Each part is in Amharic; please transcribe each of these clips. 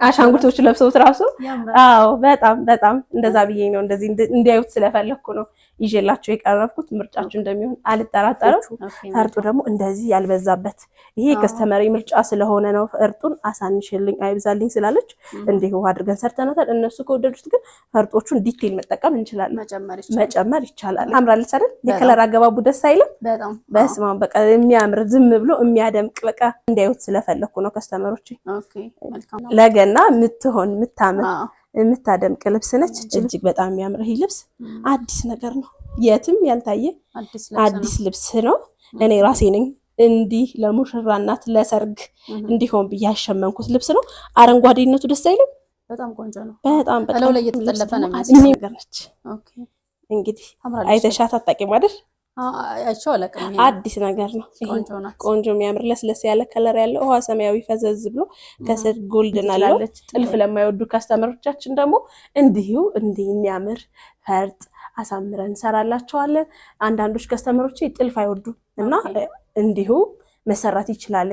አሻንጉሊቶቹ ለብሰውት ራሱ አዎ በጣም እንደዛ ብዬ ነው እንደዚህ እንዲያዩት ስለፈለኩ ነው ይዤላችሁ የቀረብኩት። ምርጫችሁ እንደሚሆን አልጠራጠርም። ፈርጡ ደግሞ እንደዚህ ያልበዛበት ይሄ ከስተመሪ ምርጫ ስለሆነ ነው። ፈርጡን አሳንሽልኝ አይብዛልኝ ስላለች እንዲሁ አድርገን ሰርተናታል። እነሱ ከወደዱት ግን ፈርጦቹን ዲቴል መጠቀም እንችላለን፣ መጨመር ይቻላል። አምራለች አይደል? የከለር አገባቡ ደስ አይልም? በስመ አብ በቃ የሚያምር ዝም ብሎ የሚያደምቅ በቃ እንዲያዩት ስለፈለኩ ነው ከስተመሮች። ለገና የምትሆን የምታደምቅ ልብስ ነች። እጅግ በጣም የሚያምር ይሄ ልብስ አዲስ ነገር ነው፣ የትም ያልታየ አዲስ ልብስ ነው። እኔ ራሴ ነኝ እንዲህ ለሙሽራ እናት ለሰርግ እንዲሆን ብዬ ያሸመንኩት ልብስ ነው። አረንጓዴነቱ ደስ አይልም? በጣም ቆንጆ ነው። በጣም ላይ እየተጠለፈ ነው ነገር ነች። እንግዲህ አይተሻት አታውቂም አይደል? አዲስ ነገር ነው። ቆንጆ የሚያምር ለስለስ ያለ ከለር ያለው ውሃ ሰማያዊ ፈዘዝ ብሎ ከስር ጎልድን አላለች። ጥልፍ ለማይወዱ ከስተመሮቻችን ደግሞ እንዲህ የሚያምር ፈርጥ አሳምረን እንሰራላቸዋለን። አንዳንዶች ከስተመሮች ጥልፍ አይወዱ እና እንዲሁ መሰራት ይችላል።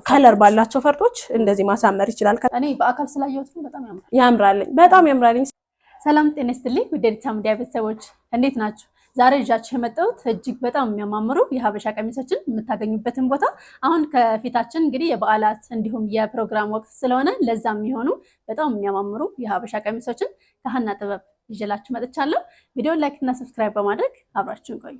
ከለር ባላቸው ፈርጦች እንደዚህ ማሳመር ይችላል። እኔ በአካል ስላየሁት በጣም ያምራል። ሰላም ጤና ይስጥልኝ ውድ የቻምዲያ ቤተሰቦች እንዴት ናችሁ? ዛሬ ይዣችሁ የመጣሁት እጅግ በጣም የሚያማምሩ የሀበሻ ቀሚሶችን የምታገኙበትን ቦታ። አሁን ከፊታችን እንግዲህ የበዓላት እንዲሁም የፕሮግራም ወቅት ስለሆነ ለዛ የሚሆኑ በጣም የሚያማምሩ የሀበሻ ቀሚሶችን ከሀና ጥበብ ይዤላችሁ መጥቻለሁ። ቪዲዮን ላይክ እና ሰብስክራይብ በማድረግ አብራችሁን ቆዩ።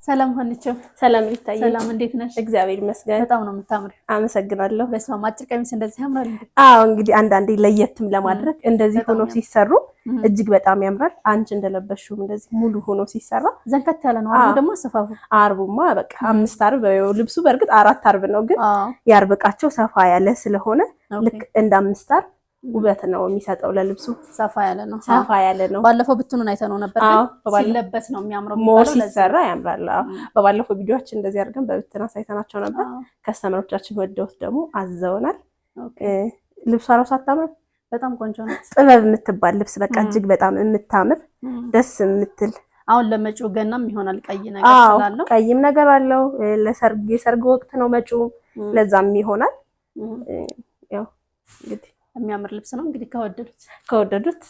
ሰላም ሆነች። ሰላም ይታይ። ሰላም እንዴት ነሽ? እግዚአብሔር ይመስገን። በጣም ነው የምታምሪ። አመሰግናለሁ። በስመ አብ አጭር ቀሚስ እንደዚህ ያምራል እንዴ? አዎ እንግዲህ አንዳንዴ ለየትም ለማድረግ እንደዚህ ሆኖ ሲሰሩ እጅግ በጣም ያምራል። አንቺ እንደለበሽው እንደዚህ ሙሉ ሆኖ ሲሰራ ዘንከት ያለ ነው። አርቡ ደግሞ ሰፋፉ አርቡማ በቃ 5 አርብ ልብሱ በእርግጥ 4 አርብ ነው፣ ግን ያርብቃቸው ሰፋ ያለ ስለሆነ ልክ እንደ 5 አርብ ውበት ነው የሚሰጠው ለልብሱ። ሰፋ ያለ ነው። ባለፈው ብትኑን አይተነው ነበር፣ ሲለበስ ነው የሚያምረው። ሞር ሲሰራ ያምራል። በባለፈው ቪዲዮአችን እንደዚህ አድርገን በብትና ሳይተናቸው ነበር። ከስተመሮቻችን ወደውት ደግሞ አዘውናል። ልብሷ ራሱ አታምር? በጣም ቆንጆ ነው። ጥበብ የምትባል ልብስ በቃ እጅግ በጣም የምታምር ደስ የምትል። አሁን ለመጪው ገናም ይሆናል። ቀይ ነገር ስላለው ቀይም ነገር አለው። የሰርግ ወቅት ነው መጪው፣ ለዛም ይሆናል። ያው እንግዲህ የሚያምር ልብስ ነው። እንግዲህ ከወደዱት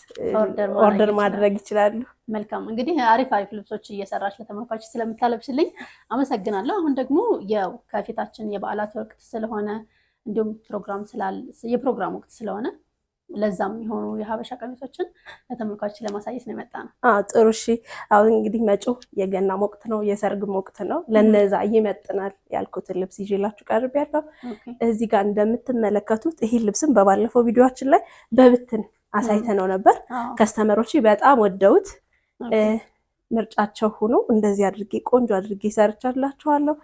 ኦርደር ማድረግ ይችላሉ። መልካም እንግዲህ አሪፍ ልብሶች እየሰራች ለተመልካቾች ስለምታለብስልኝ አመሰግናለሁ። አሁን ደግሞ ከፊታችን የበዓላት ወቅት ስለሆነ እንዲሁም የፕሮግራም ወቅት ስለሆነ ለዛም የሆኑ የሀበሻ ቀሚሶችን ለተመልካቾች ለማሳየት ነው የመጣ ነው። ጥሩ እሺ። አሁን እንግዲህ መጪው የገና ወቅት ነው፣ የሰርግ ወቅት ነው። ለነዛ ይመጥናል ያልኩትን ልብስ ይዤላችሁ ቀርቤያለሁ። እዚህ ጋር እንደምትመለከቱት ይሄ ልብስም በባለፈው ቪዲዮአችን ላይ በብትን አሳይተነው ነበር። ከስተመሮች በጣም ወደውት ምርጫቸው ሆኖ እንደዚህ አድርጌ ቆንጆ አድርጌ ሰርቻላችኋለሁ።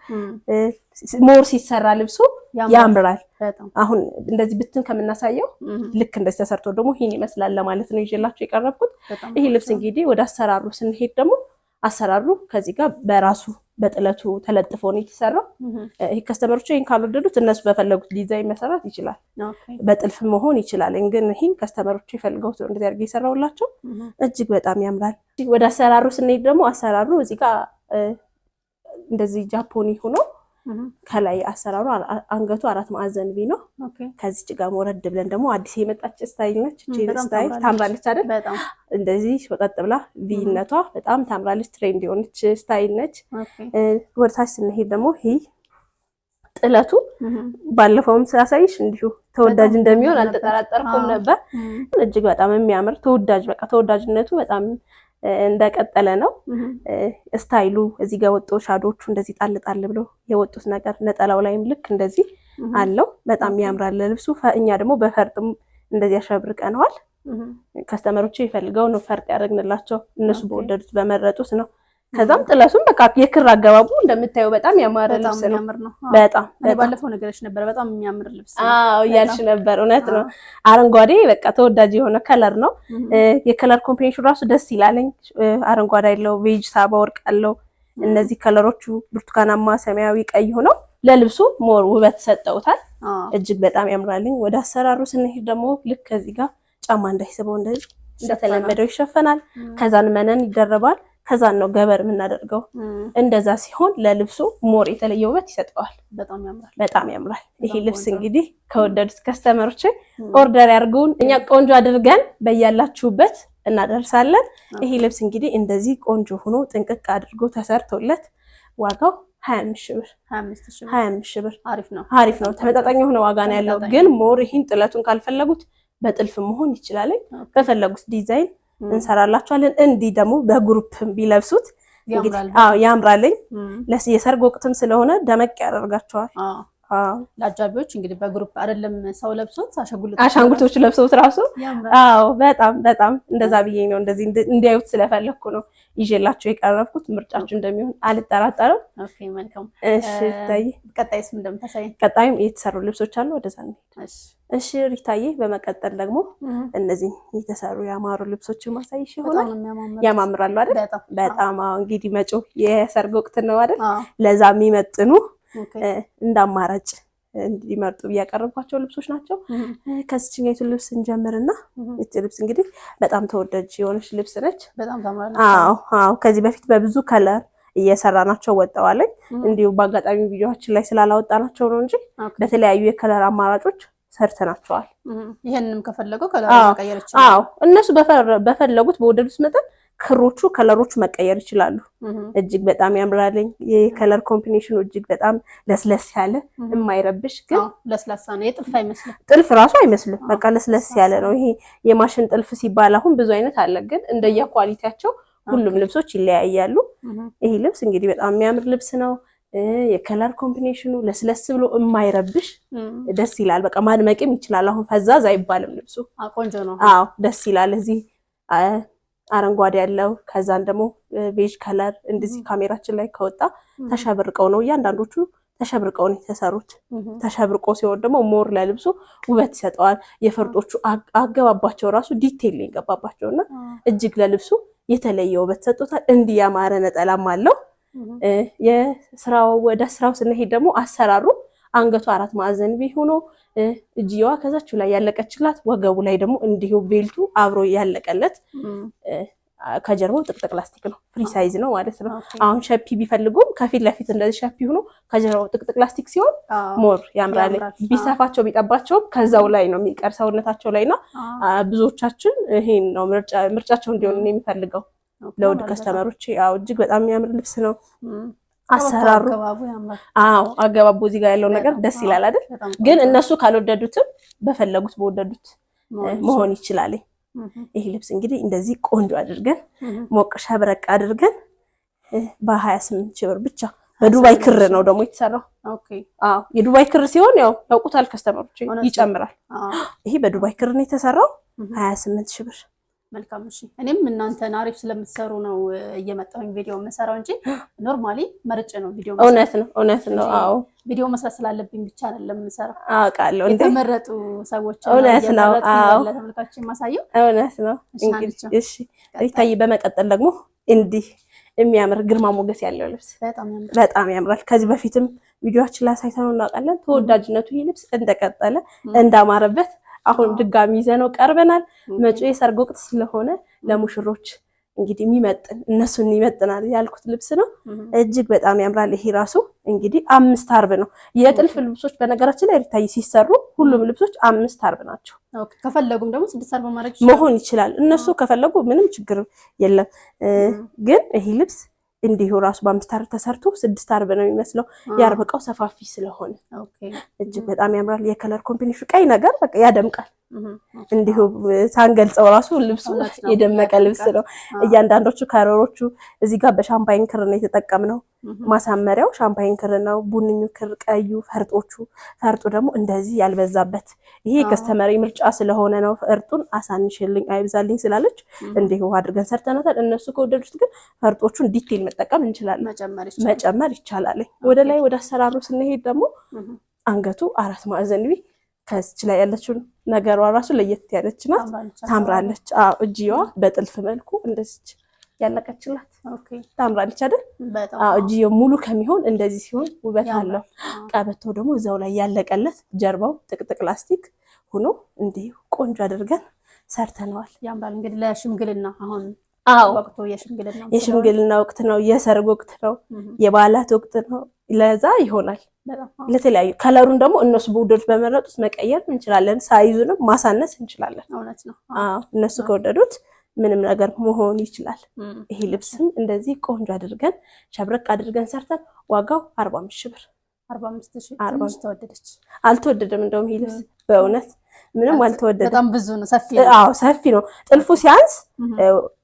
ሞር ሲሰራ ልብሱ ያምራል። አሁን እንደዚህ ብትን ከምናሳየው ልክ እንደዚህ ተሰርቶ ደግሞ ይሄን ይመስላል ለማለት ነው ይዤላችሁ የቀረብኩት። ይሄ ልብስ እንግዲህ ወደ አሰራሩ ስንሄድ ደግሞ አሰራሩ ከዚህ ጋር በራሱ በጥለቱ ተለጥፎ ነው የተሰራው። ይሄ ከስተመሮች ይሄን ካልወደዱት እነሱ በፈለጉት ዲዛይን መሰራት ይችላል፣ በጥልፍ መሆን ይችላል። ግን ይሄን ከስተመሮች ይፈልገው እንደዚህ አድርጌ የሰራውላቸው እጅግ በጣም ያምራል። ወደ አሰራሩ ስንሄድ ደግሞ አሰራሩ እዚህ ጋር እንደዚህ ጃፖኒ ሆኖ ከላይ አሰራሩ አንገቱ 4 ማዕዘን ቪ ነው። ከዚህ ጋር ወረድ ብለን ደግሞ አዲስ የመጣች ስታይል ነች። ስታይል ታምራለች አይደል? እንደዚህ ወጣጥ ብላ ቪነቷ በጣም ታምራለች። ትሬንድ የሆነች ስታይል ነች። ወርታች ስንሄድ ደግሞ ይሄ ጥለቱ ባለፈውም ሳሳይሽ እንዲሁ ተወዳጅ እንደሚሆን አልተጠራጠርኩም ነበር። እጅግ በጣም የሚያምር ተወዳጅ በቃ ተወዳጅነቱ በጣም እንደቀጠለ ነው። ስታይሉ እዚህ ጋር ወጥቶ ሻዶቹ እንደዚህ ጣል ብለው የወጡት ነገር ነጠላው ላይም ልክ እንደዚህ አለው። በጣም ያምራል ልብሱ። እኛ ደግሞ በፈርጥም እንደዚህ አሸብርቀነዋል። ከስተመሮቹ ይፈልገው ነው ፈርጥ ያደረግንላቸው፣ እነሱ በወደዱት በመረጡት ነው። ከዛም ጥለቱም በቃ የክር አገባቡ እንደምታየው በጣም ያማረ ልብስ ነው። በጣም ባለፈው ነገርሽ ነበር በጣም የሚያምር ልብስ። እያልሽ ነበር። እውነት ነው። አረንጓዴ በቃ ተወዳጅ የሆነ ከለር ነው። የከለር ኮምቢኔሽኑ ራሱ ደስ ይላልኝ። አረንጓዴ ያለው ቬጅ ሳባ ወርቅ አለው። እነዚህ ከለሮቹ ብርቱካናማ፣ ሰማያዊ፣ ቀይ ሆነው ለልብሱ ሞር ውበት ሰጠውታል። እጅግ በጣም ያምራልኝ። ወደ አሰራሩ ስንሄድ ደግሞ ልክ ከዚህ ጋር ጫማ እንዳይስበው እንደተለመደው ይሸፈናል። ከዛን መነን ይደረባል። ከዛን ነው ገበር የምናደርገው። እንደዛ ሲሆን ለልብሱ ሞር የተለየ ውበት ይሰጠዋል። በጣም ያምራል። ይሄ ልብስ እንግዲህ ከወደዱት ከስተመሮች ኦርደር ያርጉን፣ እኛ ቆንጆ አድርገን በያላችሁበት እናደርሳለን። ይሄ ልብስ እንግዲህ እንደዚህ ቆንጆ ሆኖ ጥንቅቅ አድርጎ ተሰርቶለት ዋጋው 25 ሺህ ብር። አሪፍ ነው። ተመጣጣኝ የሆነ ዋጋ ነው ያለው። ግን ሞር ይህን ጥለቱን ካልፈለጉት በጥልፍ መሆን ይችላል። በፈለጉት ዲዛይን እንሰራላችኋለን። እንዲህ ደግሞ በግሩፕም ቢለብሱት ያምራልኝ። የሰርግ ወቅትም ስለሆነ ደመቅ ያደርጋቸዋል። ለአጃቢዎች እንግዲህ በግሩፕ አይደለም ሰው ለብሶት አሻንጉሊቶቹ ለብሶት ራሱ በጣም እንደዛ ብዬ ነው እንደዚህ እንዲያዩት ስለፈለኩ ነው ይዤላችሁ የቀረብኩት። ምርጫችሁ እንደሚሆን አልጠራጠርም። ኦኬ መልካም። እሺ ሪታዬ፣ ቀጣይስ እንደምታሳይ? ቀጣይም የተሰሩ ልብሶች አሉ፣ ወደዛ እንሂድ። እሺ ሪታዬ፣ በመቀጠል ደግሞ እነዚህ የተሰሩ ያማሩ ልብሶችን ማሳይሽ ይሆናል። ያማምራሉ አይደል? በጣም እንግዲህ መጪው የሰርግ ወቅት ነው አይደል? ለዛ የሚመጥኑ እንደ አማራጭ እንዲመርጡ ያቀረብኳቸው ልብሶች ናቸው። ከዚህኛይቱ ልብስ እንጀምርና እቺ ልብስ እንግዲህ በጣም ተወዳጅ የሆነች ልብስ ነች። ከዚህ በፊት በብዙ ከለር እየሰራናቸው ወጣዋል። እንዲሁ በአጋጣሚ ቪዲዮአችን ላይ ስላላወጣናቸው ነው እንጂ በተለያዩ የከለር አማራጮች ሰርተናቸዋል። ይሄንንም ከፈለገው ከለር መቀየር ይችላል። እነሱ በፈለጉት በወደዱት መጠን ከለሮቹ መቀየር ይችላሉ። እጅግ በጣም ያምራልኝ። የከለር ኮምቢኔሽኑ እጅግ በጣም ለስለስ ያለ የማይረብሽ ግን ለስላሳ ነው። የጥልፍ አይመስልም፣ ጥልፍ ራሱ አይመስልም። በቃ ለስለስ ያለ ነው። ይሄ የማሽን ጥልፍ ሲባል አሁን ብዙ አይነት አለ፣ ግን እንደየ ኳሊቲያቸው ሁሉም ልብሶች ይለያያሉ። ይሄ ልብስ እንግዲህ በጣም የሚያምር ልብስ ነው። የከለር ኮምቢኔሽኑ ለስለስ ብሎ የማይረብሽ ደስ ይላል። በቃ ማድመቅም ይችላል። አሁን ፈዛዝ አይባልም ልብሱ፣ ቆንጆ ነው። ደስ ይላል። እዚህ አረንጓዴ ያለው ከዛን ደግሞ ቤጅ ከለር እንደዚህ ካሜራችን ላይ ከወጣ ተሸብርቀው ነው እያንዳንዶቹ ተሸብርቀው ነው የተሰሩት። ተሸብርቆ ሲሆን ደግሞ ሞር ለልብሱ ውበት ይሰጠዋል። የፈርጦቹ አገባባቸው ራሱ ዲቴይል የገባባቸውና እጅግ ለልብሱ የተለየ ውበት ሰጥቶታል። እንዲህ ያማረ ነጠላም አለው። ወደ ስራው ስንሄድ ደግሞ አሰራሩ አንገቱ 4 ማዕዘን ሆኖ እጅየዋ ከዛችሁ ላይ ያለቀችላት፣ ወገቡ ላይ ደግሞ እንዲሁ ቤልቱ አብሮ ያለቀለት፣ ከጀርባው ጥቅጥቅ ላስቲክ ነው። ፍሪ ሳይዝ ነው ማለት ነው። አሁን ሸፒ ቢፈልጉም ከፊት ለፊት እንደዚህ ሸፒ ሆኖ ከጀርባው ጥቅጥቅ ላስቲክ ሲሆን ሞር ያምራል። ቢሰፋቸው ቢጠባቸውም ከዛው ላይ ነው የሚቀር ሰውነታቸው ላይና ብዙዎቻችን ይሄን ነው ምርጫቸው እንዲሆን ነው የሚፈልገው ለውድ ከስተመሮች። እጅግ በጣም የሚያምር ልብስ ነው። አሰራሩ አገባቡ እዚህ ጋር ያለው ነገር ደስ ይላል አይደል? ግን እነሱ ካልወደዱትም በፈለጉት በወደዱት መሆን ይችላል። ይሄ ልብስ እንግዲህ እንደዚህ ቆንጆ አድርገን ሞቅ ሸብረቅ አድርገን በ28 ሺህ ብር ብቻ በዱባይ ክር ነው ደግሞ የተሰራው። የዱባይ ክር ሲሆን ያውቁታል ከስተመሮች ይጨምራል። ይሄ በዱባይ ክር ነው የተሰራው 28 ሺህ ብር። መልካም። እሺ እኔም እናንተን አሪፍ ስለምትሰሩ ነው እየመጣሁኝ ቪዲዮ የምሰራው እንጂ ኖርማሊ መርጬ ነው ቪዲዮ መስራት። እውነት ነው። ቪዲዮ መስራት ስላለብኝ ብቻ አይደለም የምሰራው። አውቃለሁ። የተመረጡ ሰዎች እውነት ነው። ለተመልካቾች የማሳየው እውነት ነው። እሺ ሪታዬ፣ በመቀጠል ደግሞ እንዲህ የሚያምር ግርማ ሞገስ ያለው ልብስ በጣም ያምራል። ከዚህ በፊትም ቪዲዮአችን ላይ ሳይተነው እናውቃለን። ተወዳጅነቱ ይህ ልብስ እንደቀጠለ እንዳማረበት አሁን ድጋሚ ይዘነው ቀርበናል። መጪው የሰርግ ወቅት ስለሆነ ለሙሽሮች እንግዲህ የሚመጥን እነሱን ይመጥናል ያልኩት ልብስ ነው። እጅግ በጣም ያምራል። ይሄ ራሱ እንግዲህ 5 አርብ ነው። የጥልፍ ልብሶች በነገራችን ላይ ሪታይ ሲሰሩ ሁሉም ልብሶች 5 አርብ ናቸው። ከፈለጉም ደግሞ 6 አርብ ማድረግ መሆን ይችላል። እነሱ ከፈለጉ ምንም ችግር የለም። ግን ይሄ ልብስ እንዲሁ ራሱ በ5 አርብ ተሰርቶ 6 አርብ ነው የሚመስለው። የአርብ ዕቃው ሰፋፊ ስለሆነ እጅግ በጣም ያምራል። የከለር ኮምቢኔሽኑ ቀይ ነገር በቃ ያደምቃል። እንዲሁ ሳንገልጸው ራሱ ልብሱ የደመቀ ልብስ ነው። እያንዳንዶቹ ከለሮቹ እዚህ ጋር በሻምፓይን ክር ነው የተጠቀምነው። ማሳመሪያው ሻምፓይን ክር ነው። ቡንኙ ክር፣ ቀዩ፣ ፈርጡ ደግሞ እንደዚህ ያልበዛበት። ይሄ ከስተመሪ ምርጫ ስለሆነ ነው። ፈርጡን አሳንሽልኝ አይብዛልኝ ስላለች እንዲሁ አድርገን ሰርተናታል። እነሱ ከወደዱት ግን ፈርጦቹን ዲቴይል መጠቀም እንችላለን፣ መጨመር ይቻላል። ወደ ላይ ወደ አሰራሩ ስንሄድ ደግሞ አንገቱ 4 ማዕዘን ከዚች ላይ ያለችው ነገሯ ራሱ ለየት ያለች ናት፣ ታምራለች። እጅየዋ በጥልፍ መልኩ እንደዚች ያለቀችላት ታምራለች አይደል? እጅየው ሙሉ ከሚሆን እንደዚህ ሲሆን ውበት አለው። ቀበቶ ደግሞ እዛው ላይ ያለቀለት፣ ጀርባው ጥቅጥቅ ላስቲክ ሆኖ እንዲሁ ቆንጆ አድርገን ሰርተነዋል። ያምራል። እንግዲህ ለሽምግልና አሁን ወቅቱ የሽምግልና ወቅት ነው፣ የሰርግ ወቅት ነው፣ የበዓላት ወቅት ነው። ለዛ ይሆናል። ለተለያዩ ከለሩን ደግሞ እነሱ በውደዱት በመረጡት መቀየር እንችላለን። ሳይዙንም ማሳነስ እንችላለን። እነሱ ከወደዱት ምንም ነገር መሆን ይችላል። ይሄ ልብስም እንደዚህ ቆንጆ አድርገን ሸብረቅ አድርገን ሰርተን ዋጋው 45 ሺህ ብር። 45 ሺህ ተወደደች? አልተወደደም። እንደውም ይሄ ልብስ በእውነት ምንም አልተወደደም። በጣም ብዙ ነው፣ ሰፊ ነው። አዎ ሰፊ ነው። ጥልፉ ሲያንስ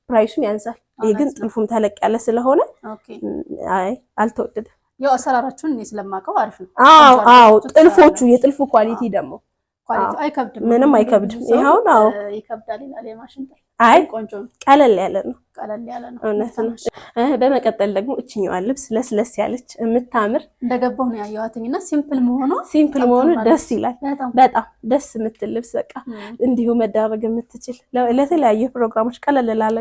ፕራይሱም ያንሳል። ይሄ ግን ጥልፉም ተለቅ ያለ ስለሆነ አይ አልተወደደም። ያው አሰራራችሁን እኔ ስለማውቀው አሪፍ ነው። አዎ ጥልፎቹ የጥልፉ ኳሊቲ ደግሞ ኳሊቲ አይከብድም፣ ምንም አይከብድም። ይሄውን ይከብዳል ይላል የማሽን ጥልፍ። አይ ቆንጆ ነው፣ ቀለል ያለ ነው። እውነት ነው። በመቀጠል ደግሞ እችኛዋ ልብስ ለስለስ ያለች የምታምር እንደገባሁ ነው ያየኋትኝና ሲምፕል መሆኑ ደስ ይላል። በጣም ደስ የምትል ልብስ በቃ እንዲሁ መዳረግ የምትችል ለተለያዩ ፕሮግራሞች ቀለል ላለ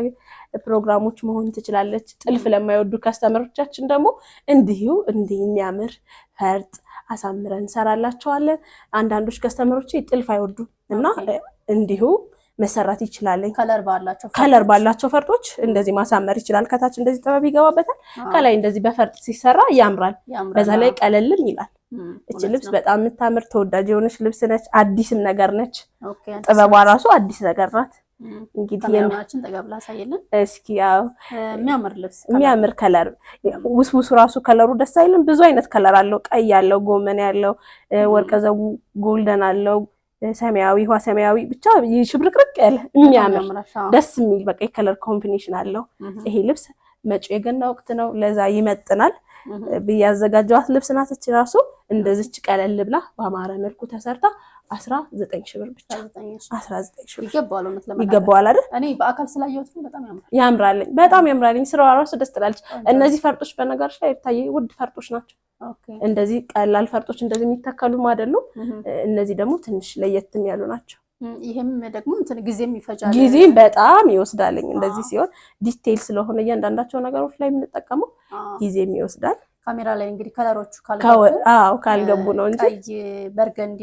ፕሮግራሞች መሆን ትችላለች። ጥልፍ ለማይወዱ ከስተመሮቻችን ደግሞ እንዲሁ የሚያምር ፈርጥ አሳምረን እንሰራላቸዋለን። አንዳንዶች ከስተመሮች ጥልፍ አይወዱም እና እንዲሁ መሰራት ይችላል። ከለር ባላቸው ፈርጦች እንደዚህ ማሳመር ይችላል። ከታች እንደዚህ ጥበብ ይገባበታል፣ ከላይ እንደዚህ በፈርጥ ሲሰራ ያምራል። በዛ ላይ ቀለልም ይላል። እቺ ልብስ በጣም የምታምር ተወዳጅ የሆነች ልብስ ነች። አዲስም ነገር ነች። ጥበቧ ራሱ አዲስ ነገር ናት። እንግዲህ የማችን ተቀብላ ሳይልን እስኪ ያው የሚያምር ከለር ውስውሱ ራሱ ከለሩ ደስ አይልም? ብዙ አይነት ከለር አለው። ቀይ ያለው፣ ጎመን ያለው፣ ወርቀ ዘቡ ጎልደን አለው፣ ሰማያዊ፣ ውሃ ሰማያዊ፣ ብቻ ሽብርቅርቅ ያለ የሚያምር ደስ የሚል በቃ የከለር ኮምቢኔሽን አለው። ይሄ ልብስ መጪው የገና ወቅት ነው፣ ለዛ ይመጥናል ብያዘጋጀዋት ልብስ ናት። እቺ ራሱ እንደዚች ቀለል ብላ በአማረ መልኩ ተሰርታ 19 ሺህ ብር ብቻ። 19 ሺህ ብር ይገባዋል አይደል? እኔ በአካል ስላየሁት በጣም ያምራል። በጣም ያምራል። ስራዋ ራሱ ደስ ትላለች። እነዚህ ፈርጦች በነገርሽ ላይ ይታይ ውድ ፈርጦች ናቸው። እንደዚህ ቀላል ፈርጦች እንደዚህ የሚተከሉም አይደሉም። እነዚህ ደግሞ ትንሽ ለየትም ያሉ ናቸው። ይሄም ደግሞ እንትን ጊዜም ይፈጃል፣ ጊዜም በጣም ይወስዳልኝ። እንደዚህ ሲሆን ዲቴይል ስለሆነ እያንዳንዳቸው ነገሮች ላይ የምንጠቀመው ጊዜም ይወስዳል። ካሜራ ላይ እንግዲህ ከለሮቹ ካልገቡ ነው እንጂ ቀይ፣ በርገንዲ፣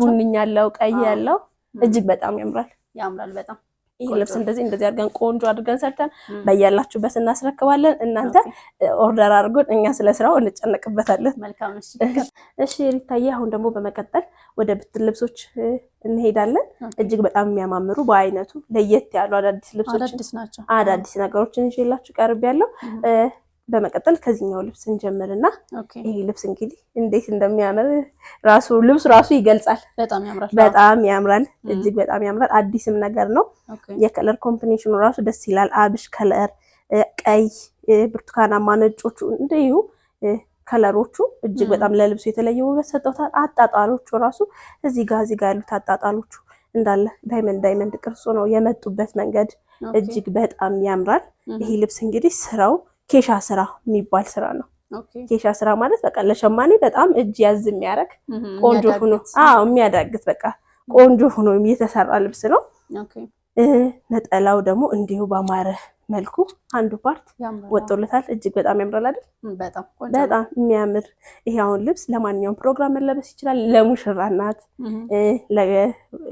ቡኒኝ ያለው፣ ቀይ ያለው እጅግ በጣም ያምራል በጣም። ይሄ ልብስ እንደዚህ አድርገን ቆንጆ አድርገን ሰርተን በያላችሁበት እናስረክባለን። እናንተ ኦርደር አድርጉን፣ እኛ ስለ ስራው እንጨነቅበታለን። መልካም። እሺ ሪታዬ፣ አሁን ደግሞ በመቀጠል ወደ ብትን ልብሶች እንሄዳለን። እጅግ በጣም የሚያማምሩ በአይነቱ ለየት ያሉ አዳዲስ ልብሶች ናቸው። አዳዲስ ነገሮችን ይዤላችሁ ቀርቤያለሁ። በመቀጠል ከዚህኛው ልብስ እንጀምርና ይሄ ልብስ እንግዲህ እንዴት እንደሚያምር ልብሱ ራሱ ይገልጻል። በጣም ያምራል። እጅግ በጣም ያምራል። አዲስም ነገር ነው። የከለር ኮምቢኔሽኑ ራሱ ደስ ይላል። አብሽ ከለር፣ ቀይ፣ ብርቱካናማ፣ ነጮቹ እንዲሁ ከለሮቹ እጅግ በጣም ለልብሱ የተለየ ውበት ሰጥተውታል። አጣጣሎቹ ራሱ እዚህ ጋር ያሉት አጣጣሎቹ እንዳለ ዳይመንድ ቅርጹ ነው የመጡበት መንገድ እጅግ በጣም ያምራል። ይሄ ልብስ እንግዲህ ስራው ኬሻ ስራ የሚባል ስራ ነው። ኬሻ ስራ ማለት በቃ ለሸማኔ በጣም እጅ ያዝ የሚያደርግ ቆንጆ ሆኖ የሚያዳግት በቃ ቆንጆ ሆኖ የተሰራ ልብስ ነው። ነጠላው ደግሞ እንዲሁ በአማረ መልኩ አንዱ ፓርት ወጥቶለታል። እጅግ በጣም ያምራል አይደል? በጣም የሚያምር ይሄ አሁን ልብስ ለማንኛውም ፕሮግራም መለበስ ይችላል። ለሙሽራ እናት፣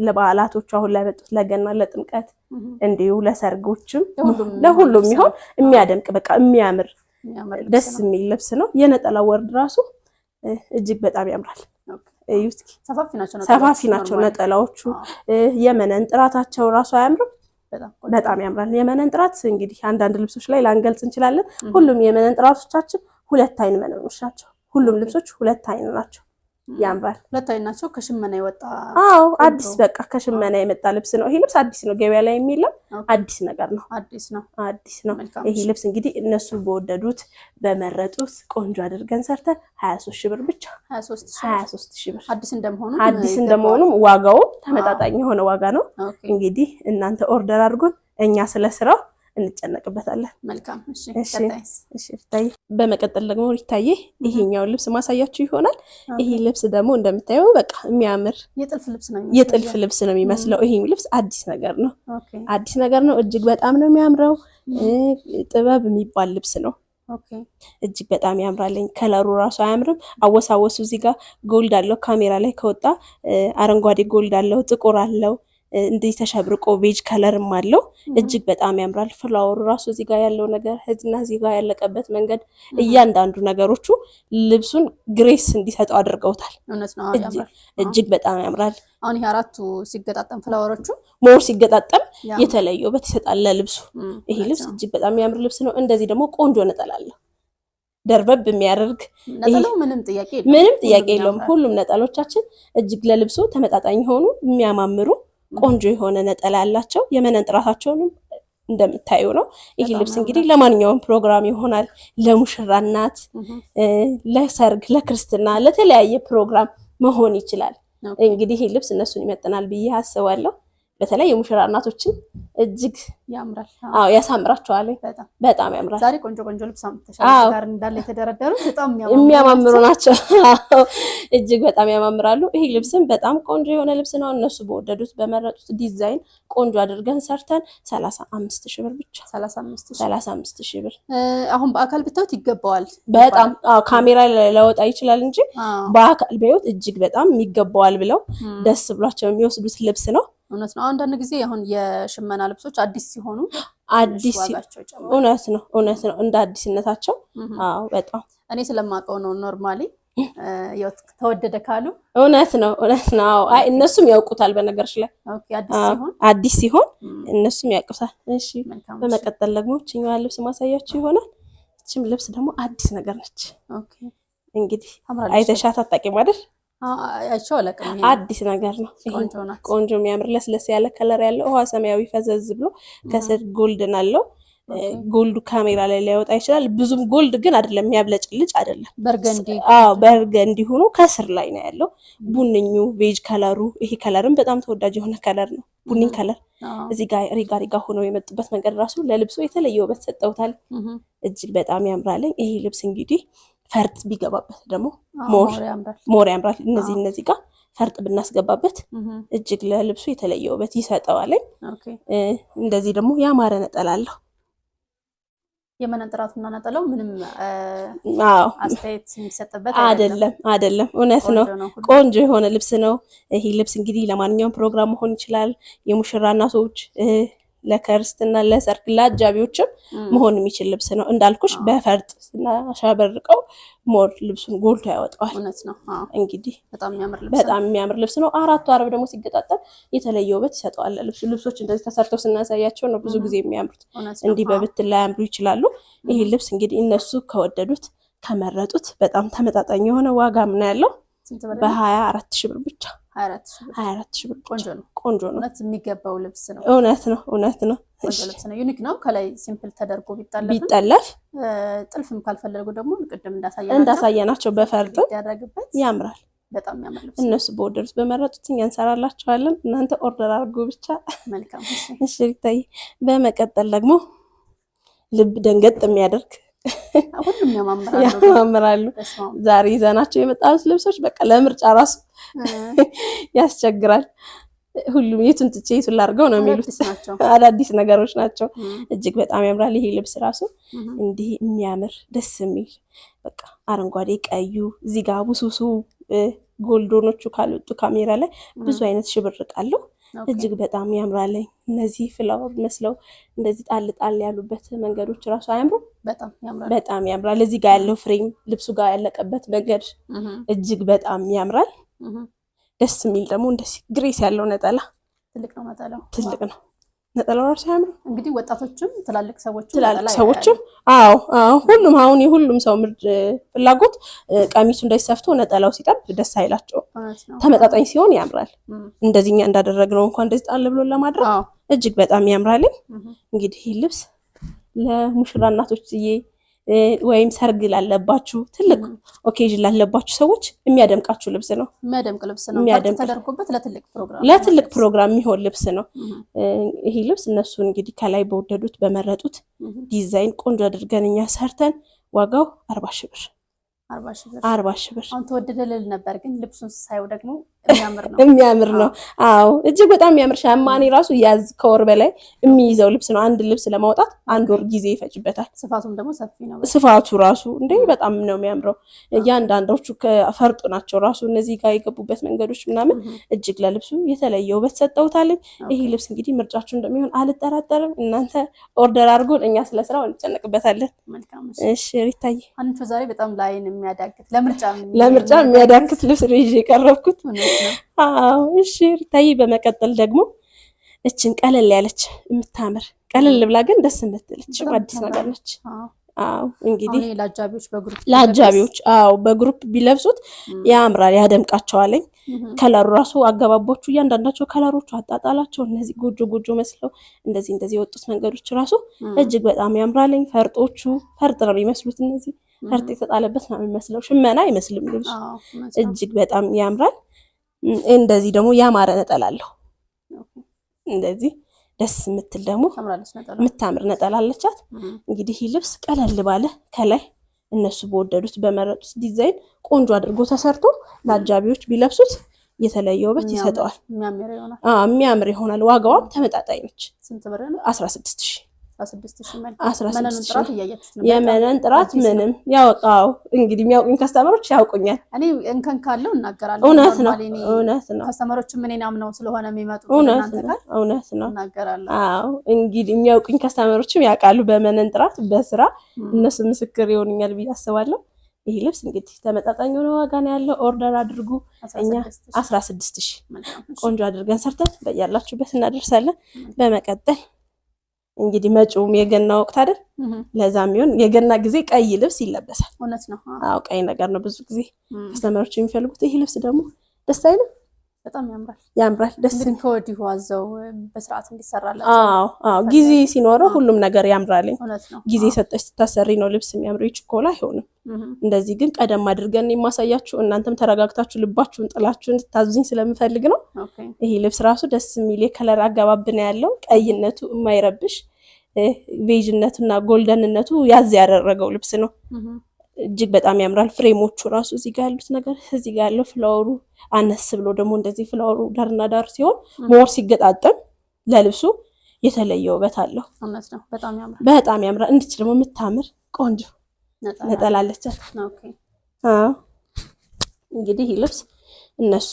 ለበዓላቶቹ አሁን ለመጡት ለገና፣ ለጥምቀት እንዲሁ ለሰርጎችም ለሁሉም የሚሆን የሚያደምቅ በቃ የሚያምር ደስ የሚል ልብስ ነው። የነጠላው ወርድ ራሱ እጅግ በጣም ያምራል። ሰፋፊ ናቸው ነጠላዎቹ። የመነን ጥራታቸው ራሱ አያምርም? በጣም ያምራል። የመነን ጥራት እንግዲህ አንዳንድ ልብሶች ላይ ላንገልጽ እንችላለን። ሁሉም የመነን ጥራቶቻችን 2 አይን መነኖች ናቸው። ሁሉም ልብሶች 2 አይን ናቸው። ያምራል። 2 አይን ናቸው። ከሽመና የወጣ አዲስ በቃ ከሽመና የመጣ ልብስ ነው። ይሄ ልብስ አዲስ ነው፣ ገበያ ላይ የሚለው አዲስ ነገር ነው። አዲስ ነው። ይሄ ልብስ እንግዲህ እነሱ በወደዱት በመረጡት ቆንጆ አድርገን ሰርተን 23 ሺህ ብር ብቻ። 23 ሺህ ብር አዲስ እንደመሆኑም ዋጋው ተመጣጣኝ የሆነ ዋጋ ነው። እንግዲህ እናንተ ኦርደር አድርጉን፣ እኛ ስለ ስራው እንጨነቅበታለን። መልካም። እሺ ሪታዬ፣ በመቀጠል ደግሞ ሪታዬ ይሄኛው ልብስ ማሳያችሁ ይሆናል። ይሄ ልብስ ደግሞ እንደምታየው በቃ የሚያምር የጥልፍ ልብስ ነው የሚመስለው። ይሄ ልብስ አዲስ ነገር ነው። እጅግ በጣም ነው የሚያምረው። ጥበብ የሚባል ልብስ ነው። እጅግ በጣም ያምራልኝ። ከለሩ ራሱ አያምርም? አወሳወሱ እዚህ ጋር ጎልድ አለው። ካሜራ ላይ ከወጣ አረንጓዴ ጎልድ አለው፣ ጥቁር አለው፣ እንዲህ ተሸብርቆ ቬጅ ከለርም አለው። እጅግ በጣም ያምራል። ፍላወሩ ራሱ እዚህ ጋር ያለው ነገር እና እዚህ ጋር ያለቀበት መንገድ እያንዳንዱ ነገሮቹ ልብሱን ግሬስ እንዲሰጠው አድርገውታል። እጅግ በጣም ያምራል። አሁን ይሄ አራቱ ሲገጣጠም ፍላወሮቹ ሞር ሲገጣጠም የተለየ ውበት ይሰጣል ለልብሱ። ይሄ ልብስ እጅግ በጣም የሚያምር ልብስ ነው። እንደዚህ ደግሞ ቆንጆ ነጠላ አለው ደርበብ የሚያደርግ ነጠላው ምንም ጥያቄ የለውም። ሁሉም ነጠሎቻችን እጅግ ለልብሱ ተመጣጣኝ ሆኑ የሚያማምሩ ቆንጆ የሆነ ነጠላ ያላቸው የመነን ጥራታቸውንም እንደምታዩ ነው። ይሄ ልብስ እንግዲህ ለማንኛውም ፕሮግራም ይሆናል። ለሙሽራ እናት፣ ለሰርግ፣ ለክርስትና፣ ለተለያየ ፕሮግራም መሆን ይችላል። እንግዲህ ይሄ ልብስ እነሱን ይመጥናል ብዬ አስባለሁ። በተለይ የሙሽራ እናቶችን እጅግ ያምራል። ያሳምራቸዋል። በጣም ያምራል። ዛሬ ቆንጆ ልብስ አምጥተሻል። ጋር እንዳለ የተደረደሩት በጣም የሚያማምሩ ናቸው። እጅግ በጣም ያማምራሉ። ይሄ ልብስም በጣም ቆንጆ የሆነ ልብስ ነው። እነሱ በወደዱት በመረጡት ዲዛይን ቆንጆ አድርገን ሰርተን 35,000 ብር ብቻ። 35,000 ብር። አሁን በአካል ብታዩት ይገባዋል በጣም። ካሜራ ላወጣ ይችላል እንጂ በአካል ቢዩት እጅግ በጣም ይገባዋል ብለው ደስ ብሏቸው የሚወስዱት ልብስ ነው። እውነት ነው። አንዳንድ ጊዜ አሁን የሽመና ልብሶች አዲስ ሲሆኑ እውነት ነው እንደ አዲስነታቸው። አዎ በጣም እኔ ስለማውቀው ነው። ኖርማሊ ተወደደ ካሉ እውነት ነው። አይ እነሱም ያውቁታል። በነገርሽ ላይ አዲስ ሲሆን እነሱም ያውቁታል። እሺ በመቀጠል ደግሞ እችኛዋ ልብስ ማሳያችሁ ይሆናል። እችም ልብስ ደግሞ አዲስ ነገር ነች። እንግዲህ አይተሻት አታውቂም አይደል? አዲስ ነገር ነው። ቆንጆ የሚያምር ለስለስ ያለ ከለር ያለው ውሃ ሰማያዊ ፈዘዝ ብሎ ከስር ጎልድን አለው። ጎልዱ ካሜራ ላይ ሊያወጣ ይችላል። ብዙም ጎልድ ግን አይደለም፣ የሚያብለጭልጭ አይደለም። በርገንዲ ሆኖ ከስር ላይ ነው ያለው። ቡንኙ ቬጅ ከለሩ፣ ይሄ ከለርም በጣም ተወዳጅ የሆነ ከለር ነው። ቡኒ ከለር እዚህ ጋር ሪጋ ሆነው የመጡበት መንገድ ራሱ ለልብሱ የተለየ ውበት ሰጠውታል። እጅግ በጣም ያምራለኝ። ይሄ ልብስ እንግዲህ ፈርጥ ቢገባበት ደግሞ ሞር ያምራል። እነዚህ ጋር ፈርጥ ብናስገባበት እጅግ ለልብሱ የተለየ ውበት ይሰጠዋል። እንደዚህ ደግሞ ያማረ ነጠላ አለው። የመነጥራቱና ነጠላው ምንም አስተያየት የሚሰጥበት አይደለም። እውነት ነው። ቆንጆ የሆነ ልብስ ነው። ይሄ ልብስ እንግዲህ ለማንኛውም ፕሮግራም መሆን ይችላል። የሙሽራ እናቶች ለክርስትና፣ ለሰርግ፣ ለአጃቢዎችም መሆን የሚችል ልብስ ነው። እንዳልኩሽ በፈርጥ ስናሸበርቀው ሞር ልብሱን ጎልቶ ያወጣዋል። እንግዲህ በጣም የሚያምር ልብስ ነው። አራቱ አረብ ደግሞ ሲገጣጠም የተለየ ውበት ይሰጠዋል። ልብሶች እንደዚህ ተሰርተው ስናሳያቸው ነው ብዙ ጊዜ የሚያምሩት። እንዲህ በብትን ላይ ያምሩ ይችላሉ። ይህ ልብስ እንግዲህ እነሱ ከወደዱት ከመረጡት በጣም ተመጣጣኝ የሆነ ዋጋ ምን ያለው በ24,000 ብር ብቻ። 24,000 ብር ቆንጆ ነው። የሚገባው ልብስ ነው። እውነት ነው። ቆንጆ ልብስ ነው። ዩኒክ ነው። ከላይ ሲምፕል ተደርጎ ቢጠለፍ ጥልፍም ካልፈለጉ ደግሞ ቅድም እንዳሳየናቸው በፈርጥ ያምራል። በጣም ያምራል ልብስ። እነሱ በወደዱት በመረጡት እኛ እንሰራላቸዋለን። እናንተ ኦርደር አድርጉ ብቻ። መልካም። እሺ ታይ። በመቀጠል ደግሞ ልብ ደንገጥ የሚያደርግ ሁሉም ያማምራሉ። ዛሬ ይዘናቸው የመጣሉት ልብሶች በቃ ለምርጫ ራሱ ያስቸግራል። ሁሉም የቱን ትቼ የቱን ላድርገው ነው የሚሉት። አዳዲስ ነገሮች ናቸው። እጅግ በጣም ያምራል። ይሄ ልብስ ራሱ እንዲህ የሚያምር ደስ የሚል በቃ አረንጓዴ፣ ቀዩ እዚህ ጋር ቡሱሱ ጎልዶኖቹ ካልወጡ ካሜራ ላይ ብዙ አይነት ሽብርቅ አለው። እጅግ በጣም ያምራለኝ። እነዚህ ፍላወር መስለው እንደዚህ ጣል ያሉበት መንገዶች ራሱ አያምሩ? በጣም ያምራል። እዚህ ጋር ያለው ፍሬም ልብሱ ጋር ያለቀበት መንገድ እጅግ በጣም ያምራል። ደስ የሚል ደግሞ እንደዚህ ግሬስ ያለው ነጠላ ትልቅ ነው። ነጠላው ራሱ ያምራል። እንግዲህ ወጣቶችም ትላልቅ ሰዎችም ሁሉም አሁን የሁሉም ሰው ምርጥ ፍላጎት ቀሚሱ እንዳይሰፍቶ ነጠላው ሲጠብ ደስ አይላቸው። ተመጣጣኝ ሲሆን ያምራል። እንደዚህኛ እንዳደረግነው እንኳን እንደዚህ ጣል ብሎ ለማድረግ እጅግ በጣም ያምራል። እንግዲህ ይህ ልብስ ለሙሽራ እናቶች ወይም ሰርግ ላለባችሁ ትልቅ ኦኬዥን ላለባችሁ ሰዎች የሚያደምቃችሁ ልብስ ነው። ተደርጎበት ለትልቅ ፕሮግራም የሚሆን ልብስ ነው። ይሄ ልብስ እነሱ እንግዲህ ከላይ በወደዱት በመረጡት ዲዛይን ቆንጆ አድርገን እኛ ሰርተን ዋጋው 40,000 ብር። 40,000 ብር። አሁን ተወደደ ልል ነበር፣ ግን ልብሱን ሳይው ደግሞ የሚያምር ነው። አዎ እጅግ በጣም የሚያምር ሸማኔ ራሱ ያዝ ከወር በላይ የሚይዘው ልብስ ነው። አንድ ልብስ ለማውጣት 1 ወር ጊዜ ይፈጅበታል። ስፋቱም ደግሞ ሰፊ ነው። ስፋቱ ራሱ እንዴ በጣም ነው የሚያምረው። እያንዳንዶቹ ከፈርጡ ናቸው ራሱ እነዚህ ጋር የገቡበት መንገዶች ምናምን እጅግ ለልብሱ የተለየ ውበት ሰጠውታል። ይሄ ልብስ እንግዲህ ምርጫችሁ እንደሚሆን አልጠራጠርም። እናንተ ኦርደር አድርጎን እኛ ስለ ስራው እንጨነቅበታለን። እሺ ሪታዬ፣ አንቺ ዛሬ በጣም ላይን የሚያዳግት ለምርጫ የሚያዳግት ልብስ ነው ይዤ የቀረብኩት። አዎ እሺ ሪታዬ፣ በመቀጠል ደግሞ እችን ቀለል ያለች የምታምር ቀለል ብላ ግን ደስ የምትልች አዲስ ነገር ነች። አዎ እንግዲህ ለአጃቢዎች በግሩፕ ቢለብሱት ያምራል፣ ያደምቃቸዋል። ከለሩ ራሱ አገባቦቹ እያንዳንዳቸው ከለሮቹ አጣጣላቸው እነዚህ ጎጆ ጎጆ መስለው እንደዚህ የወጡት መንገዶች ራሱ እጅግ በጣም ያምራል። ፈርጦቹ ፈርጥ ነው የሚመስሉት። እነዚህ ፈርጥ የተጣለበት ነው የሚመስለው፣ ሽመና አይመስልም ልብሱ። እጅግ በጣም ያምራል። እንደዚህ ደግሞ ያማረ ነጠላ አለው። እንደዚህ ደስ የምትል ደግሞ የምታምር ነጠላ አለቻት። እንግዲህ ይህ ልብስ ቀለል ባለ ከላይ እነሱ በወደዱት በመረጡት ዲዛይን ቆንጆ አድርጎ ተሰርቶ ለአጃቢዎች ቢለብሱት የተለየ ውበት ይሰጠዋል። የሚያምር ይሆናል። ዋጋዋም ተመጣጣኝ ነች። 16,000 የመነን ጥራት ምንም ያወጣው እንግዲህ የሚያውቁኝ ከስተመሮች ያውቁኛል። እኔ እንከን ካለው እናገራለሁ። እውነት ነው። ከስተመሮች ምን አምነው ስለሆነ የሚመጡት እውነት ነው እናገራለሁ። አዎ እንግዲህ የሚያውቁኝ ከስተመሮችም ያውቃሉ በመነን ጥራት በስራ እነሱ ምስክር ይሆኑኛል ብዬ አስባለሁ። ይሄ ልብስ እንግዲህ ተመጣጣኝ የሆነ ዋጋ ነው ያለው። ኦርደር አድርጉ። እኛ 16,000 ቆንጆ አድርገን ሰርተን በያላችሁበት እናደርሳለን። በመቀጠል እንግዲህ መጪውም የገና ወቅት አይደል? ለዛም ይሁን የገና ጊዜ ቀይ ልብስ ይለበሳል። እውነት ነው። አዎ ቀይ ነገር ነው ብዙ ጊዜ ከስተመሮች የሚፈልጉት። ይሄ ልብስ ደግሞ ደስ አይልም? በጣም ያምራል። ደስ እንግዲህ ከወዲሁ አዘው በስርዓት እንዲሰራላችሁ። አዎ ጊዜ ሲኖረው ሁሉም ነገር ያምራልኝ። እውነት ነው። ጊዜ ሰጠች ስታሰሪ ነው ልብስ የሚያምረው። ይችኮላ አይሆንም። እንደዚህ ግን ቀደም አድርገን የማሳያችሁ እናንተም ተረጋግታችሁ ልባችሁን ጥላችሁ እንድታዙኝ ስለምፈልግ ነው። ይሄ ልብስ ራሱ ደስ የሚል የከለር አገባብ ነው ያለው። ቀይነቱ የማይረብሽ ቤጅነቱና ጎልደንነቱ ያዝ ያደረገው ልብስ ነው። እጅግ በጣም ያምራል። ፍሬሞቹ ራሱ እዚህ ጋር ያሉት ነገር እዚህ ጋር ያለው ፍላወሩ አነስ ብሎ ደግሞ እንደዚህ ፍላወሩ ዳርና ዳር ሲሆን ሞር ሲገጣጠም ለልብሱ የተለየ ውበት አለው። እውነት ነው። በጣም ያምራል። እንድች ደግሞ የምታምር ቆንጆ ነጠላ አለቻት። እንግዲህ ይህ ልብስ እነሱ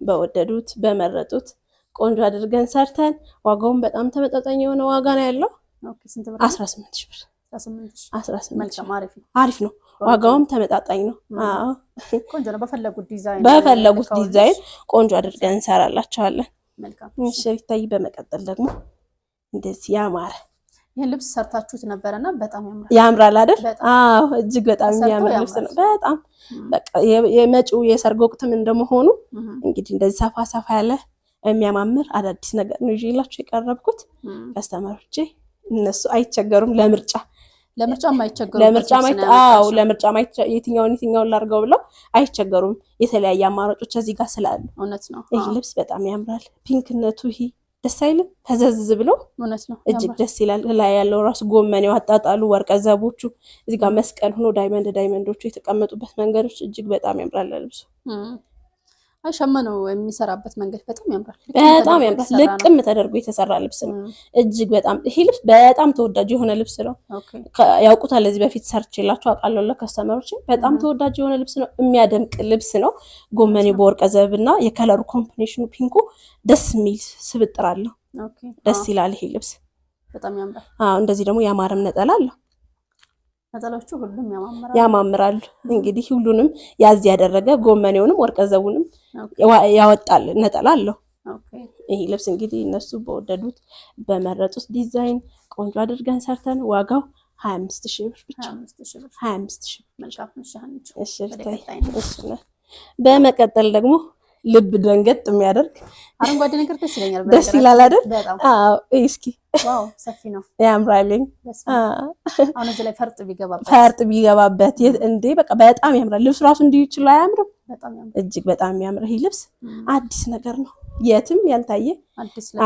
በወደዱት በመረጡት ቆንጆ አድርገን ሰርተን ዋጋውን በጣም ተመጣጣኝ የሆነ ዋጋ ነው ያለው። 18,000 ብር። 18,000 አሪፍ ነው። ዋጋውም ተመጣጣኝ ነው። አዎ ቆንጆ ነው። በፈለጉት ዲዛይን ቆንጆ አድርገን እንሰራላችኋለን። እሺ ይታይ። በመቀጠል ደግሞ እንደዚህ ያማረ ይሄን ልብስ ሰርታችሁት ነበርና በጣም ያምራል አይደል? አዎ እጅግ በጣም የሚያምር ልብስ ነው። በጣም በቃ የመጪው የሰርግ ወቅትም እንደመሆኑ እንግዲህ እንደዚህ ሰፋ ሰፋ ያለ የሚያማምር አዳዲስ ነገር ነው ይዤላችሁ የቀረብኩት። ከስተመሮቼ እነሱ አይቸገሩም ለምርጫ የትኛውን ላድርገው ብለው አይቸገሩም። የተለያየ አማራጮች እዚህ ጋር ስላሉ እውነት ነው። ይህ ልብስ በጣም ያምራል። ፒንክነቱ ይሄ ደስ አይልም? ፈዘዝ ብሎ እውነት ነው። እጅግ ደስ ይላል። ላይ ያለው ራሱ ጎመኔው አጣጣሉ ወርቀ ዘቦቹ እዚህ ጋር መስቀል ሆኖ ዳይመንዶቹ የተቀመጡበት መንገዶች እጅግ በጣም ያምራል ልብሱ። ሸመነው የሚሰራበት መንገድ በጣም ያምራል። ልቅም ተደርጎ የተሰራ ልብስ ነው። እጅግ በጣም ይሄ ልብስ በጣም ተወዳጅ የሆነ ልብስ ነው። ያውቁታል። ለዚህ በፊት ሰርቼላችሁ አውቃለሁ ለከስተመሮች። በጣም ተወዳጅ የሆነ ልብስ ነው። የሚያደምቅ ልብስ ነው። ጎመኔው በወርቀ ዘብና የከለሩ ኮምቢኔሽኑ ፒንኩ ደስ የሚል ስብጥር አለው። ደስ ይላል ይሄ ልብስ በጣም ያምራል። እንደዚህ ደግሞ ያማረም ነጠላ አለው። ነጠላዎቹ ሁሉም ያማምራሉ። እንግዲህ ሁሉንም ያዝ ያደረገ ጎመኔውንም ወርቀ ዘቡንም ያወጣል ነጠላ አለው። ይሄ ልብስ እንግዲህ እነሱ በወደዱት በመረጡት ዲዛይን ቆንጆ አድርገን ሰርተን ዋጋው 25,000 ብር ብቻ። 25,000 በመቀጠል ደግሞ ልብ ደንገጥ የሚያደርግ አረንጓዴ ነገር ደስ ይላል አይደል? አዎ እስኪ ዋው ሰፊ ነው ያምራልኝ። አሁን እዚህ ላይ ፈርጥ ቢገባበት እንዴ በቃ በጣም ያምራል። ልብሱ ራሱ እንዲህ ይችላል አያምርም? እጅግ በጣም የሚያምር ይሄ ልብስ አዲስ ነገር ነው። የትም ያልታየ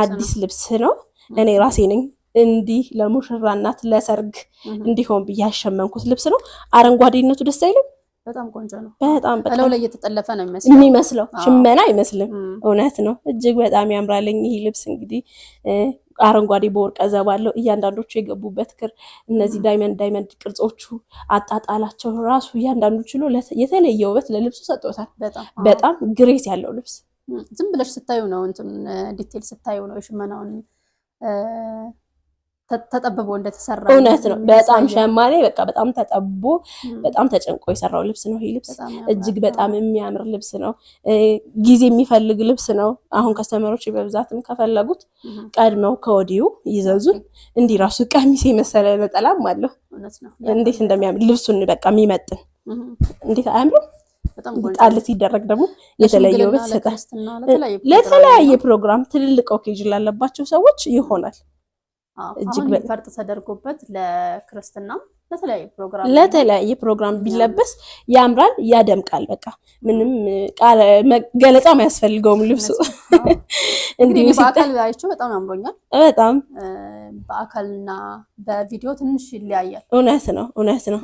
አዲስ ልብስ ነው። እኔ ራሴ ነኝ እንዲህ ለሙሽራ እናት ለሰርግ እንዲሆን ብዬ ያሸመንኩት ልብስ ነው። አረንጓዴነቱ ደስ አይልም? በጣም ቆንጆ ነው። በጣም በጣም ላይ የተጠለፈ ነው የሚመስለው ሽመና አይመስልም። እውነት ነው። እጅግ በጣም ያምራልኝ ይሄ ልብስ እንግዲህ አረንጓዴ በወርቀ ዘብ አለው። እያንዳንዶቹ የገቡበት ክር እነዚህ ዳይመንድ ቅርጾቹ አጣጣላቸው ራሱ እያንዳንዱ ችሎ የተለየ ውበት ለልብሱ ሰጥቶታል። በጣም ግሬስ ያለው ልብስ ዝም ብለሽ ስታዩ ነው እንትን ዲቴል ስታዩ ነው የሽመናውን ተጠብቦ እንደተሰራ። እውነት ነው። በጣም ሸማኔ በቃ በጣም ተጠቦ በጣም ተጨንቆ የሰራው ልብስ ነው ይሄ ልብስ። እጅግ በጣም የሚያምር ልብስ ነው። ጊዜ የሚፈልግ ልብስ ነው። አሁን ከስተመሮች በብዛትም ከፈለጉት ቀድመው ከወዲሁ ይዘዙን። እንዲህ ራሱ ቀሚስ የመሰለ ነጠላም አለው። እንዴት እንደሚያምር ልብሱን በቃ የሚመጥን እንዴት አያምርም? ጣል ሲደረግ ደግሞ የተለየ ውበት ይሰጣል። ለተለያየ ፕሮግራም ትልልቅ ኦኬዥን ላለባቸው ሰዎች ይሆናል። እጅግ ፈርጥ ተደርጎበት ለክርስትና ለተለያየ ፕሮግራም ቢለበስ ያምራል፣ ያደምቃል። በቃ ምንም ገለጻ አያስፈልገውም ልብሱ። እንግዲህ በአካል አይቼው በጣም ያምሮኛል። በጣም በአካልና በቪዲዮ ትንሽ ይለያያል። እውነት ነው።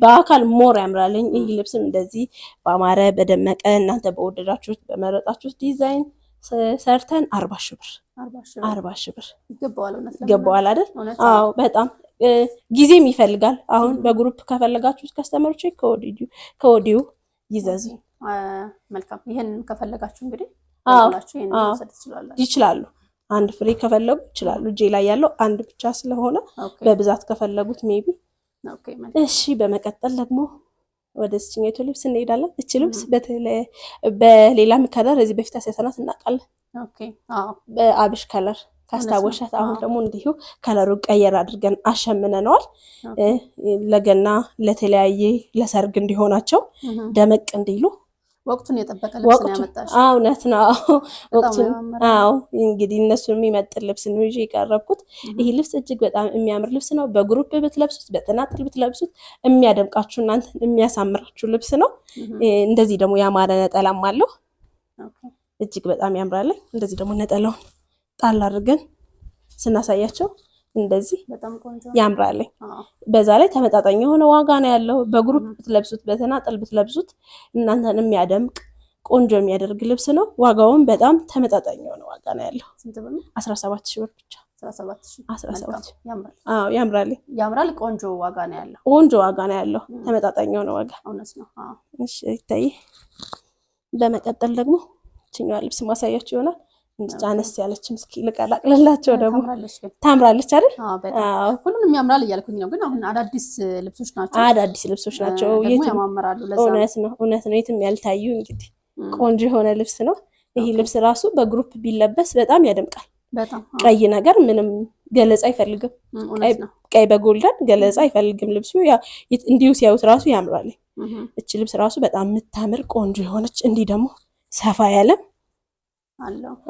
በአካል ሞር ያምራልኝ። ይህ ልብስም እንደዚህ በአማረ በደመቀ እናንተ በወደዳችሁት በመረጣችሁት ዲዛይን ሰርተን 40 ሺህ ብር ይገባዋል አይደል? አዎ በጣም ጊዜም ይፈልጋል። አሁን በግሩፕ ከፈለጋችሁት ከስተመሮች ከወዲሁ ይዘዙ። መልካም። ይሄን ከፈለጋችሁ እንግዲህ ይችላሉ። አንድ ፍሬ ከፈለጉ ይችላሉ። እጄ ላይ ያለው አንድ ብቻ ስለሆነ በብዛት ከፈለጉት ሜቢ እሺ። በመቀጠል ደግሞ ወደ እችኛይቱ ልብስ እንሄዳለን። እቺ ልብስ በሌላም ከለር እዚህ በፊት አሳይተናት እናውቃለን። በአብሽ ከለር ካስታወሻት፣ አሁን ደግሞ እንዲሁ ከለሩን ቀየር አድርገን አሸምነነዋል። ለገና ለተለያየ ለሰርግ እንዲሆናቸው ደመቅ እንዲሉ ወቅቱን የጠበቀ ልብስ ነው ያመጣሽ። እውነት ነው። ወቅቱን እንግዲህ እነሱን የሚመጥን ልብስ ነው ይዤ የቀረብኩት። ይህ ልብስ እጅግ በጣም የሚያምር ልብስ ነው። በግሩፕ ብትለብሱት፣ በተናጥል ብትለብሱት የሚያደምቃችሁ እናንተን የሚያሳምራችሁ ልብስ ነው። እንደዚህ ደግሞ ያማረ ነጠላም አለው። እጅግ በጣም ያምራል። እንደዚህ ደግሞ ነጠላውን ጣል አድርገን ስናሳያቸው እንደዚህ ያምራል። በዛ ላይ ተመጣጣኝ የሆነ ዋጋ ነው ያለው። በግሩፕ ብትለብሱት፣ በተናጠል ብትለብሱት እናንተን የሚያደምቅ ቆንጆ የሚያደርግ ልብስ ነው። ዋጋውን በጣም ተመጣጣኝ የሆነ ዋጋ ነው ያለው። 17 ሺህ ብር ብቻ። 17 ያምራል። ቆንጆ ዋጋ ነው ያለው። ተመጣጣኝ የሆነ ዋጋ። እውነት ነው። እሺ ይታይ። በመቀጠል ደግሞ እችኛዋ ልብስ ማሳያችሁ ይሆናል። አነስ ያለችም እስኪ ልቀላቅልላቸው። ደግሞ ታምራለች አይደል? ሁሉንም ያምራል እያልኩኝ ነው፣ ግን አሁን አዳዲስ ልብሶች ናቸው። ያማምራሉ። እውነት ነው። የትም ያልታዩ እንግዲህ ቆንጆ የሆነ ልብስ ነው። ይሄ ልብስ ራሱ በግሩፕ ቢለበስ በጣም ያደምቃል። ቀይ ነገር ምንም ገለጻ አይፈልግም። ቀይ በጎልደን ገለጻ አይፈልግም ልብሱ። እንዲሁ ሲያዩት ራሱ ያምራል። እቺ ልብስ ራሱ በጣም የምታምር ቆንጆ የሆነች እንዲህ ደግሞ ሰፋ ያለ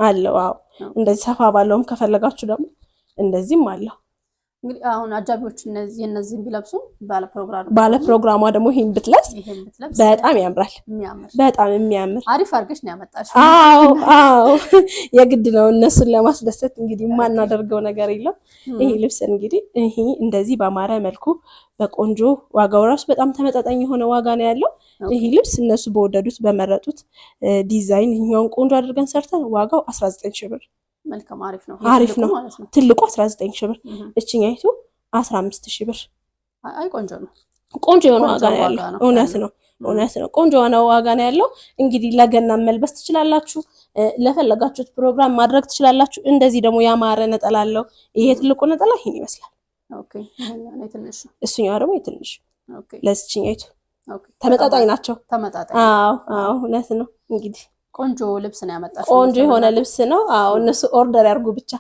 አለው። አዎ እንደዚህ ሰፋ ባለውም ከፈለጋችሁ ደግሞ እንደዚህም አለው። እንግዲህ አሁን አጃቢዎች እነዚህን ቢለብሱ ባለ ፕሮግራሟ ደግሞ ይሄን ብትለብስ በጣም ያምራል። በጣም የሚያምር አሪፍ አድርገሽ ነው ያመጣሽ። አዎ የግድ ነው እነሱን ለማስደሰት እንግዲህ የማናደርገው ነገር የለም። ይሄ ልብስ እንግዲህ ይሄ እንደዚህ በአማረ መልኩ በቆንጆ ዋጋው ራሱ በጣም ተመጣጣኝ የሆነ ዋጋ ነው ያለው። ይሄ ልብስ እነሱ በወደዱት በመረጡት ዲዛይን ይሄውን ቆንጆ አድርገን ሰርተን ዋጋው 19 ሺህ ብር። መልካም አሪፍ ነው። ትልቁ 19 ሺህ ብር፣ እችኛይቱ 15 ሺህ ብር። አይ ቆንጆ ነው። ቆንጆ የሆነ ዋጋ ነው ያለው። እውነት ነው። ቆንጆ የሆነ ዋጋ ነው ያለው። እንግዲህ ለገና መልበስ ትችላላችሁ። ለፈለጋችሁት ፕሮግራም ማድረግ ትችላላችሁ። እንደዚህ ደግሞ ያማረ ነጠላ አለው። ይሄ ትልቁ ነጠላ ይሄን ይመስላል። እሱኛው ደግሞ የትንሹ ለዚችኛይቱ ተመጣጣኝ ናቸው። አዎ እውነት ነው። እንግዲህ ቆንጆ ልብስ ነው ያመጣሽ። ቆንጆ የሆነ ልብስ ነው። አዎ እነሱ ኦርደር ያርጉ ብቻ፣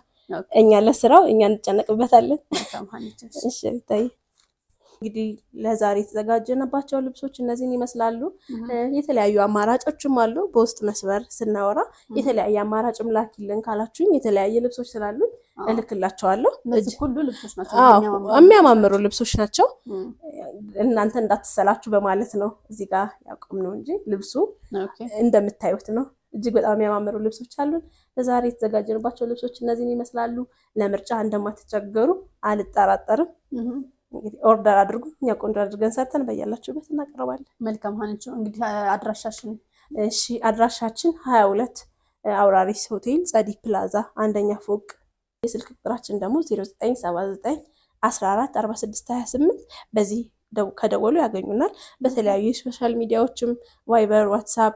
እኛ ለስራው እኛ እንጨነቅበታለን። እሺ ታይ። እንግዲህ ለዛሬ የተዘጋጀንባቸው ልብሶች እነዚህን ይመስላሉ። የተለያዩ አማራጮችም አሉ። በውስጥ መስመር ስናወራ የተለያየ አማራጭም ላኪልን ካላችሁኝ የተለያየ ልብሶች ስላሉኝ እልክላቸዋለሁ። ሁሉ ልብሶች ናቸው፣ የሚያማምሩ ልብሶች ናቸው። እናንተ እንዳትሰላችሁ በማለት ነው እዚህ ጋር ያቆምነው እንጂ ልብሱ እንደምታዩት ነው። እጅግ በጣም የሚያማምሩ ልብሶች አሉን። ለዛሬ የተዘጋጀንባቸው ልብሶች እነዚህን ይመስላሉ። ለምርጫ እንደማትቸገሩ አልጠራጠርም። እንግዲህ ኦርደር አድርጉ። እኛ ቆንጆ አድርገን ሰርተን በያላችሁበት እናቀርባለን። መልካም ሀንቾ፣ እንግዲህ አድራሻችን? እሺ አድራሻችን 22 አውራሪስ ሆቴል ጸዲ ፕላዛ አንደኛ ፎቅ። የስልክ ቁጥራችን ደግሞ 0979 14 46 28 በዚህ ከደወሉ ያገኙናል። በተለያዩ የሶሻል ሚዲያዎችም ቫይበር፣ ዋትሳፕ፣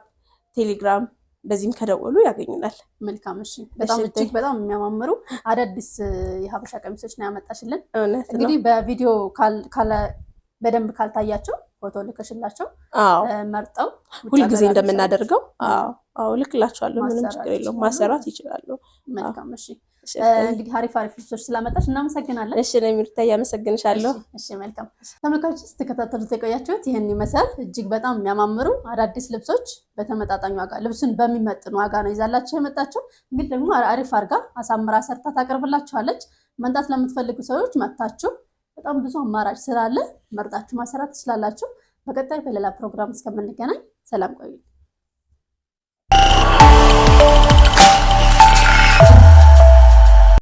ቴሌግራም በዚህም ከደወሉ ያገኙናል። መልካም እሺ። በጣም እጅግ በጣም የሚያማምሩ አዳዲስ የሀበሻ ቀሚሶች ነው ያመጣሽልን። እንግዲህ በቪዲዮ በደንብ ካልታያቸው ፎቶ ልከሽላቸው መርጠው ሁልጊዜ እንደምናደርገው ልክላቸዋለሁ። ምንም ችግር የለውም። ማሰራት ይችላሉ። መልካም እሺ። እንግዲህ አሪፍ ልብሶች ስላመጣሽ እናመሰግናለን። እሺ ለሚሩታ እያመሰግንሻለሁ። እሺ መልካም ተመልካቾች፣ ስትከታተሉት የቆያችሁት ይህን ይመስላል። እጅግ በጣም የሚያማምሩ አዳዲስ ልብሶች በተመጣጣኝ ዋጋ ልብሱን በሚመጥን ዋጋ ነው ይዛላችሁ የመጣችሁ። እንግዲህ ደግሞ አሪፍ አድርጋ አሳምራ ሰርታ ታቀርብላችኋለች። መምጣት ለምትፈልጉ ሰዎች መጥታችሁ በጣም ብዙ አማራጭ ስላለ መርጣችሁ ማሰራት ትችላላችሁ። በቀጣይ በሌላ ፕሮግራም እስከምንገናኝ ሰላም ቆዩ።